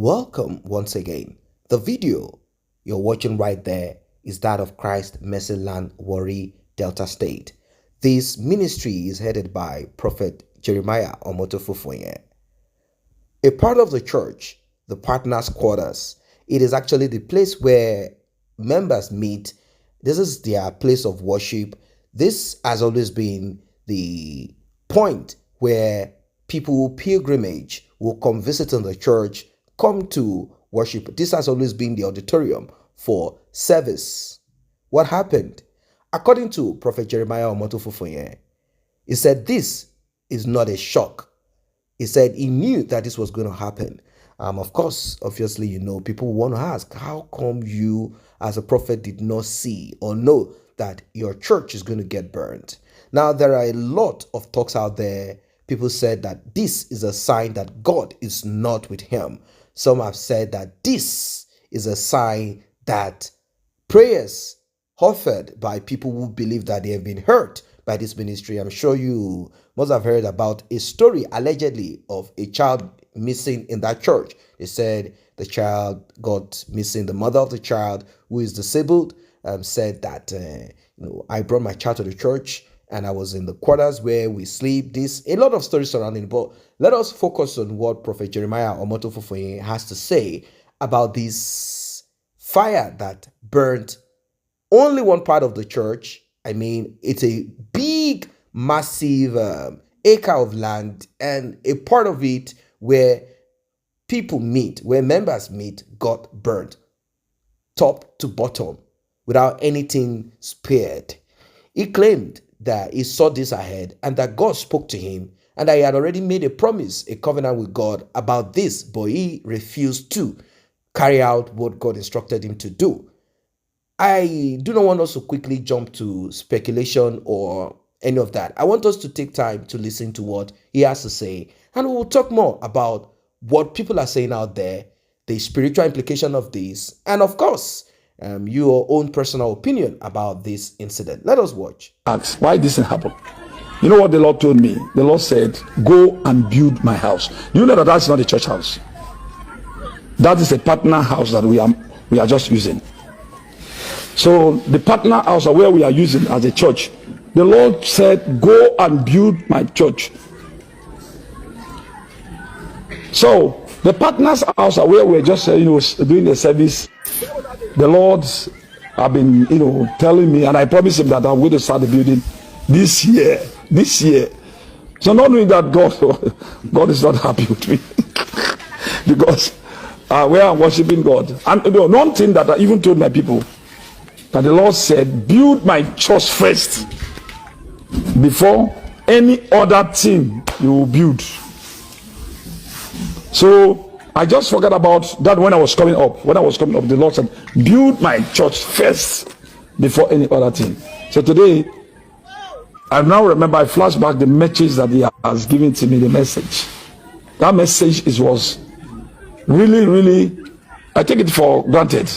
Welcome once again. The video you're watching right there is that of Christ MERCYLAND Warri Delta State. This ministry is headed by Prophet Jeremiah Omotofufonye. A part of the church, the partners' quarters, it is actually the place where members meet. This is their place of worship. This has always been the point where people who pilgrimage will come visiting the church, come to worship. This has always been the auditorium for service. What happened? According to Prophet Jeremiah Omotofufonye, he said this is not a shock. He said he knew that this was going to happen. Of course, obviously, people want to ask, how come you as a prophet did not see or know that your church is going to get burned? Now, there are a lot of talks out there. People said that this is a sign that God is not with him. Some have said that this is a sign that prayers offered by people who believe that they have been hurt by this ministry. I'm sure you must have heard about a story allegedly of a child missing in that church. They said the child got missing. The mother of the child, who is disabled, said that I brought my child to the church and I was in the quarters where we sleep. A lot of stories surrounding it, but let us focus on what Prophet Jeremiah Omotofufonye has to say about this fire that burnt only one part of the church. I mean, it's a big, massive acre of land, and a part of it where people meet, where members meet, got burnt top to bottom without anything spared. He claimed that he saw this ahead and that God spoke to him and that he had already made a promise, a covenant with God about this, but he refused to carry out what God instructed him to do. I do not want us to quickly jump to speculation or any of that. I want us to take time to listen to what he has to say, and we will talk more about what people are saying out there, the spiritual implication of this, and of course, your own personal opinion about this incident. Let us watch. Ask why this didn't happen. You know what the Lord told me? The Lord said, go and build my house. Do you know that that's not a church house? That is a partner house that we are just using. So the partner house where we are using as a church, the Lord said, go and build my church. So the partners house where we're just doing the service, the Lord have been telling me, and I promised him that I'm going to start the building this year. So not knowing that God is not happy with me because where I'm worshiping God. And one thing that I even told my people, that the Lord said, build my church first before any other thing you will build. So I just forgot about that when I was coming up. When I was coming up, the Lord said, build my church first before any other thing. So today, I now remember, I flash back the message that he has given to me, the message. That message was really, really, I take it for granted.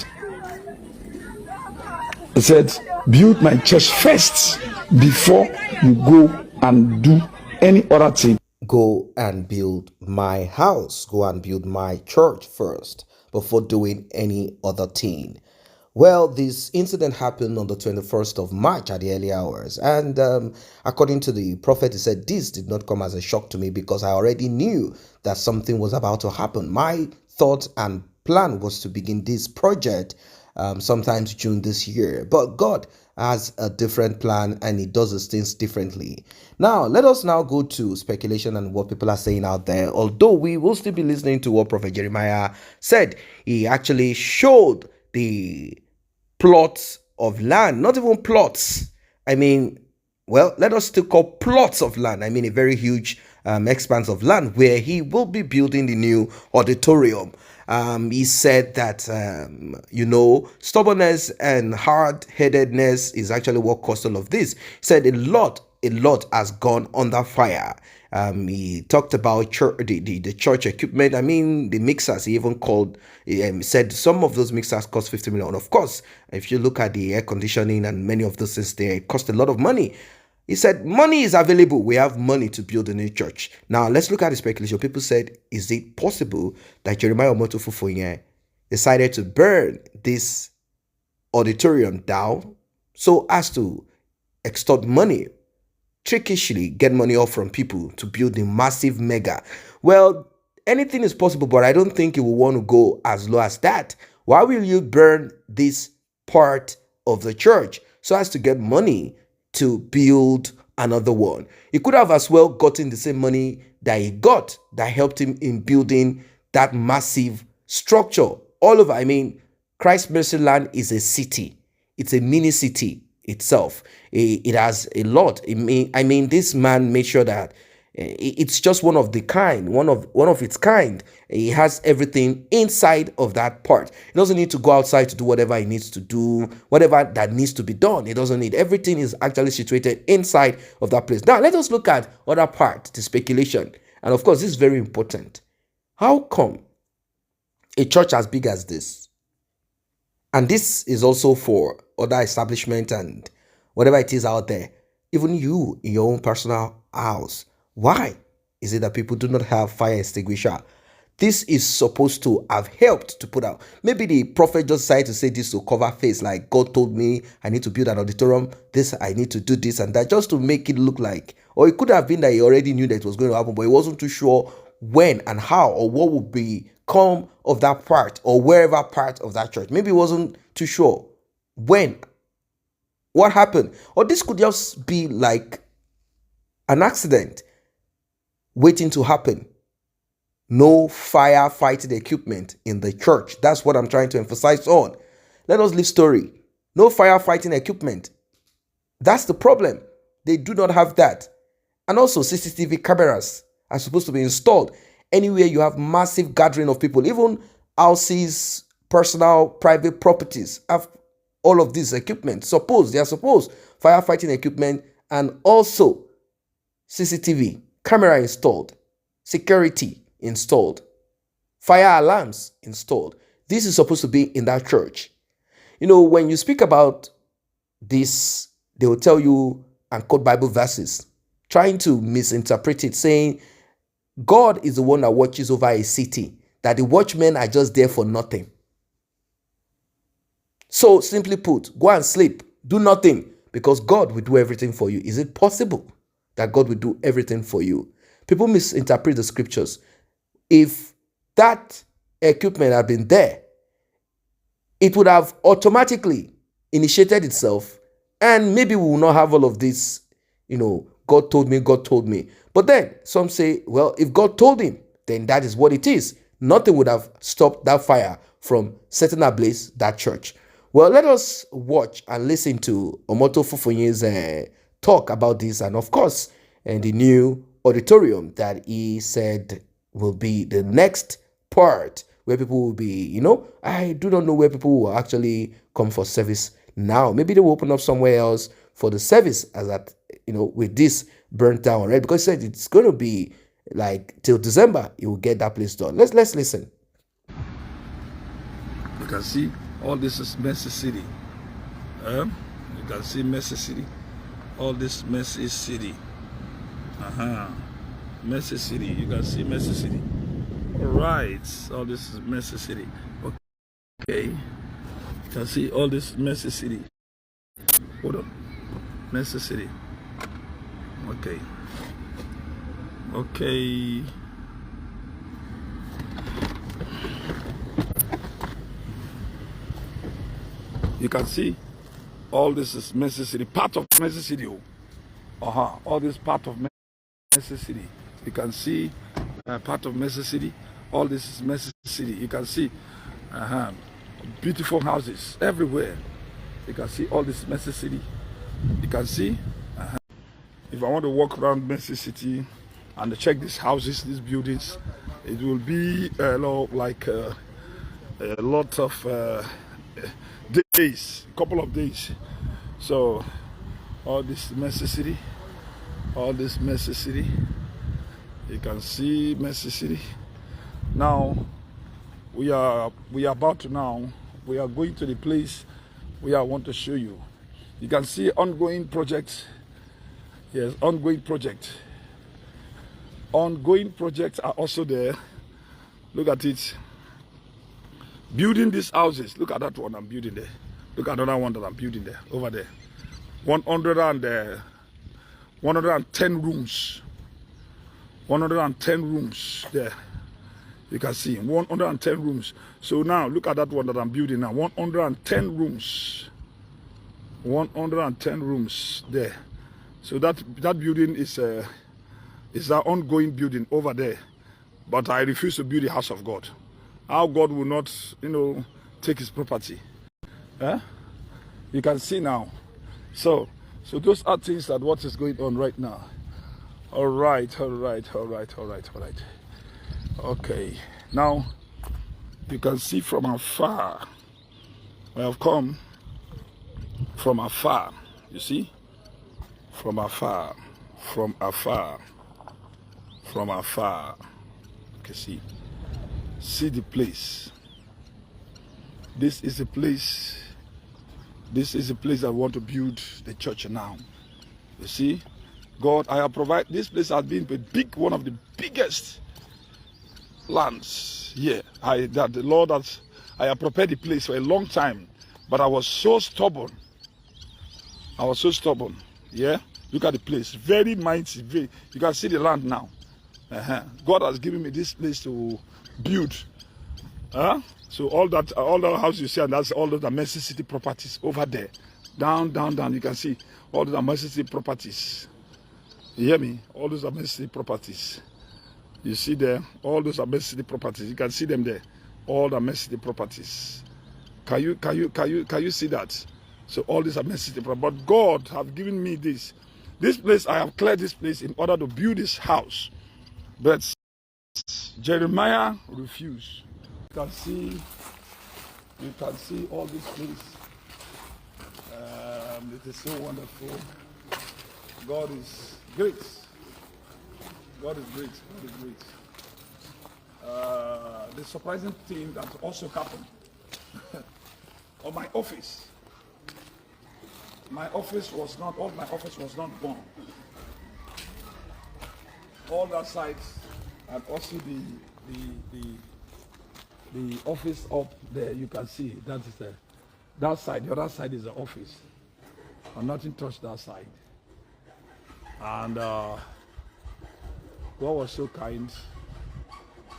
He said, build my church first before you go and do any other thing. Go and build my house. Go and build my church first before doing any other thing. Well, this incident happened on the 21st of March at the early hours. And according to the prophet, he said, this did not come as a shock to me because I already knew that something was about to happen. My thought and plan was to begin this project sometimes June this year. But God has a different plan and he does his things differently. Now, let us now go to speculation and what people are saying out there. Although we will still be listening to what Prophet Jeremiah said. He actually showed the plots of land, not even plots. I mean, well, let us still call plots of land. I mean, a very huge expanse of land where he will be building the new auditorium. He said that, stubbornness and hard-headedness is actually what caused all of this. He said a lot has gone under fire. He talked about the church equipment. I mean, the mixers, he even said some of those mixers cost 50 million. Of course, if you look at the air conditioning and many of those things, they cost a lot of money. He said, money is available. We have money to build a new church. Now, let's look at the speculation. People said, is it possible that Jeremiah Omotofufonye decided to burn this auditorium down so as to extort money, trickishly get money off from people to build the massive mega? Well, anything is possible, but I don't think it will want to go as low as that. Why will you burn this part of the church so as to get money to build another one? He could have as well gotten the same money that he got that helped him in building that massive structure all over. I mean, Christ Mercyland is a city. It's a mini city itself. It has a lot. I mean, this man made sure that it's just one of its kind. He has everything inside of that part. He doesn't need to go outside to do whatever he needs to do, whatever that needs to be done. He doesn't need. Everything is actually situated inside of that place. Now, let us look at other part, the speculation. And of course, this is very important. How come a church as big as this, and this is also for other establishment and whatever it is out there, even you in your own personal house, why is it that people do not have fire extinguisher? This is supposed to have helped to put out. Maybe the prophet just decided to say this to cover face, like God told me I need to build an auditorium, this, I need to do this and that, just to make it look like, or it could have been that he already knew that it was going to happen, but he wasn't too sure when and how or what would become of that part or wherever part of that church. Maybe he wasn't too sure when, what happened. Or this could just be like an accident waiting to happen. No firefighting equipment in the church. That's what I'm trying to emphasize on. Let us leave story. No firefighting equipment. That's the problem. They do not have that. And also CCTV cameras are supposed to be installed anywhere you have massive gathering of people. Even houses, personal, private properties have all of these equipment. They are supposed firefighting equipment and also CCTV camera installed, security installed, fire alarms installed. This is supposed to be in that church. You know, when you speak about this, they will tell you and quote Bible verses, trying to misinterpret it, saying God is the one that watches over a city, that the watchmen are just there for nothing. So simply put, go and sleep, do nothing, because God will do everything for you. Is it possible that God will do everything for you? People misinterpret the scriptures. If that equipment had been there, it would have automatically initiated itself, and maybe we will not have all of this, God told me, God told me. But then some say, well, if God told him, then that is what it is. Nothing would have stopped that fire from setting ablaze that church. Well, let us watch and listen to Omotofufonye's talk about this, and of course, and the new auditorium that he said will be the next part where people will be, I do not know where people will actually come for service now. Maybe they will open up somewhere else for the service as that, with this burnt down already, because he said it's going to be like till December, you will get that place done. Let's listen. You can see all this is Messy City. You can see Messy City. All this Messy City. Messy City. You can see Messy City. All right. All this is Messy City. Okay. You can see all this Messy City. Hold on. Messy City. Okay. Okay. You can see all this is Messy City, part of Messy City. All this part of Messy City. You can see part of Messy City. All this is Messy City. You can see beautiful houses everywhere. You can see all this Messy City. You can see. If I want to walk around Messy City and check these houses, these buildings, it will be a lot of days, a couple of days. So all this Messy City, all this Messy City, you can see Messy City. Now we are going to the place where I want to show you. You can see ongoing projects Yes, ongoing project. Ongoing projects are also there. Look at it. Building these houses. Look at that one I'm building there. Look at another one that I'm building there, over there. 110 rooms. 110 rooms there. You can see 110 rooms. So now look at that one that I'm building now. 110 rooms. 110 rooms there. So that building is an ongoing building over there. But I refuse to build the house of God. How God will not, take his property. You can see now. So those are things that what is going on right now. All right. Okay. Now, you can see from afar. I have come from afar. You see? From afar. Okay, see. See the place. This is the place. This is the place I want to build the church now. You see? God, I have provided, this place has been one of the biggest lands here. I have prepared the place for a long time, but I was so stubborn. Yeah? Look at the place. Very mighty. You can see the land now. God has given me this place to build. So all the houses you see, and that's all those Mercy City properties over there. Down. You can see all those Mercy City properties. You hear me? All those Mercy City properties. You see there? All those Mercy City properties. You can see them there. All the Mercy City properties. Can you see that? So all these Mercy City properties. But God have given me this. This place, I have cleared this place in order to build this house. But Jeremiah refused. You can see all this place. It is so wonderful. God is great. The surprising thing that also happened on my office. My office was not born. All that side, and also the office up there, you can see that is that side. The other side is the office, and nothing touched that side. And God was so kind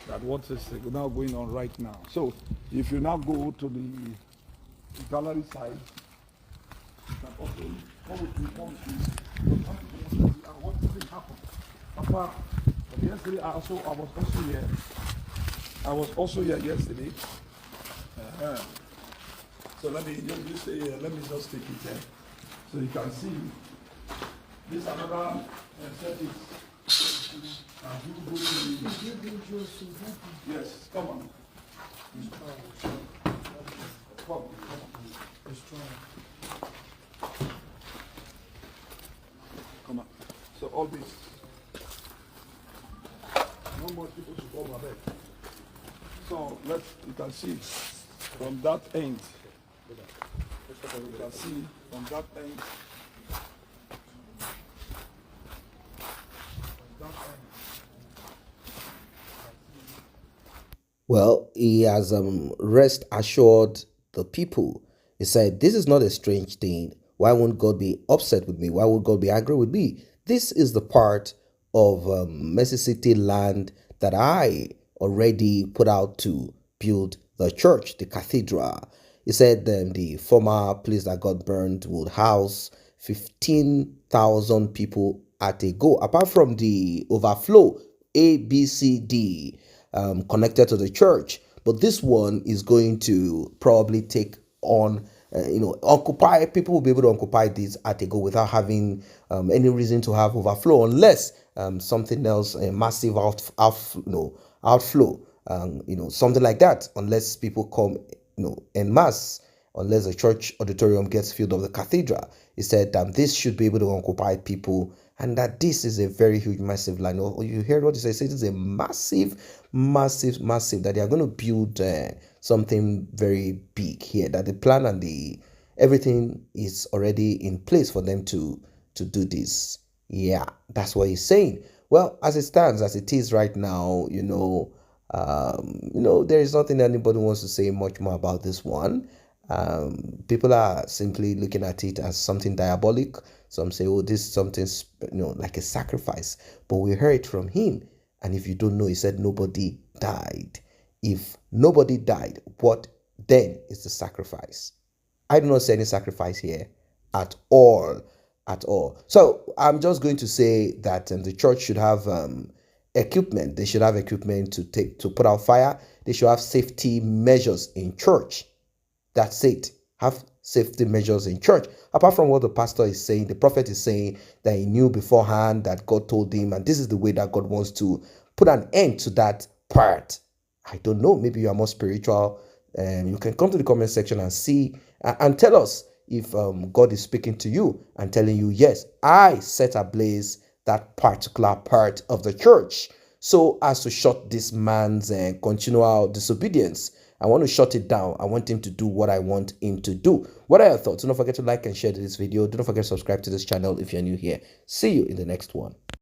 that what is now going on right now. So if you now go to the gallery side, you can also come with me. What did happen? Papa, yesterday I was also here yesterday. So let me just take it there, so you can see. This another service. Yes, come on. Come on. So all this. No more people should go over there. So you can see from that end. You can see from that end. Well, he has rest assured the people. He said, this is not a strange thing. Why won't God be upset with me? Why would God be angry with me? This is the part of Mercy City land that I already put out to build the church, the cathedral. He said the former place that got burned would house 15,000 people at a go, apart from the overflow, A, B, C, D, connected to the church. But this one is going to probably take on, occupy, people will be able to occupy this at a go without having any reason to have overflow, unless something else, a massive outflow, something like that, unless people come, en masse, unless the church auditorium gets filled up, the cathedral. He said this should be able to occupy people, and that this is a very huge, massive line. You heard what he said? It is a massive, that they are going to build something very big here, that the plan and everything is already in place for them to do this. Yeah, that's what he's saying. Well, as it stands, as it is right now, there is nothing anybody wants to say much more about this one. People are simply looking at it as something diabolic. Some say, "Oh, this is something, like a sacrifice." But we heard from him, and if you don't know, he said nobody died. If nobody died, what then is the sacrifice? I do not see any sacrifice here at all, at all. So I'm just going to say that the church should have equipment. They should have equipment to put out fire. They should have safety measures in church. That's it. Have safety measures in church. Apart from what the pastor is saying, the prophet is saying that he knew beforehand that God told him, and this is the way that God wants to put an end to that part. I don't know. Maybe you are more spiritual. You can come to the comment section and see and tell us if God is speaking to you and telling you, yes, I set ablaze that particular part of the church so as to shut this man's continual disobedience. I want to shut it down. I want him to do what I want him to do. What are your thoughts? Do not forget to like and share this video. Do not forget to subscribe to this channel if you're new here. See you in the next one.